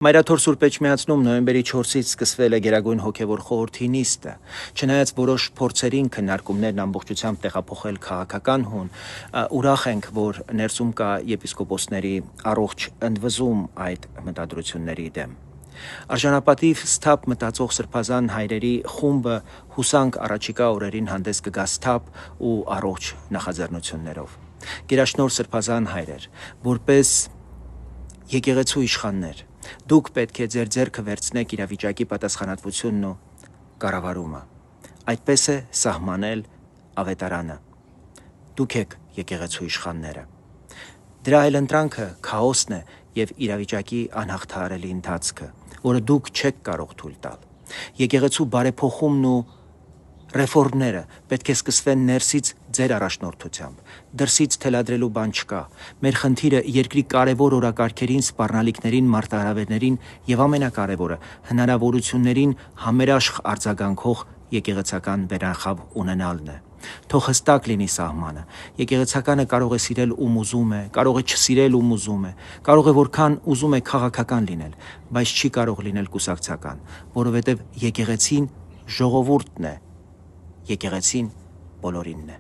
Մայրաթոր Սուրբ Էջմիածնում նոյեմբերի 4-ից սկսվել է Գերագույն հոգևոր խորհրդի նիստը, չնայած որոշ փորձերին քննարկումներն ամբողջությամբ տեղափոխել քաղաքական հուն, ուրախ ենք, որ ներսում կա եպիսկոպոսների առողջ ընդվզում այդ մտադրությունների դեմ։ Արժանապատիվ սթափ մտածող սրբազան հայրերի խումբը հուսանք առաջիկա օրերին հանդես կգա սթափ ու առողջ նախաձեռնություններով։ Գերաշնորհ սրբազան հայրեր, որպես եկեղեցու իշխաններ, դուք պետք է ձեր ձեռքը վերցնեք իրավիճակի պատասխանատվությունն ու կառավարումը։ Այդպես է սահմանել ավետարանը։ Դուք եք եկեղեցու իշխանները։ Դրա այլընտրանքը քաոսն է եւ իրավիճակի անհաղթահարելի ընթացքը, որը դուք չեք կարող թույլ տալ։ Եկեղեցու բարեփոխումն ու ռեֆորմները պետք է սկսվեն ներսից ձեր առաջնորդությամբ։ Դրսից թելադրելու բան չկա։ Մեր խնդիրը երկրի կարևոր օրակարգերին, սպառնալիքներին, մարտահրավերներին եւ ամենակարևորը հնարավորություններին համերաշխ արձագանքող եկեղեցական վերանխավ ունենալն է։ Թող հստակ լինի սահմանը։ Եկեղեցականը կարող է սիրել ում ուզում է, կարող է չսիրել ում ուզում է, կարող է որքան ուզում է քաղաքական լինել, բայց չի կարող լինել կուսակցական, որովհետեւ եկեղեցին ժողովուրդն է, եկեղեցին բոլորինն է։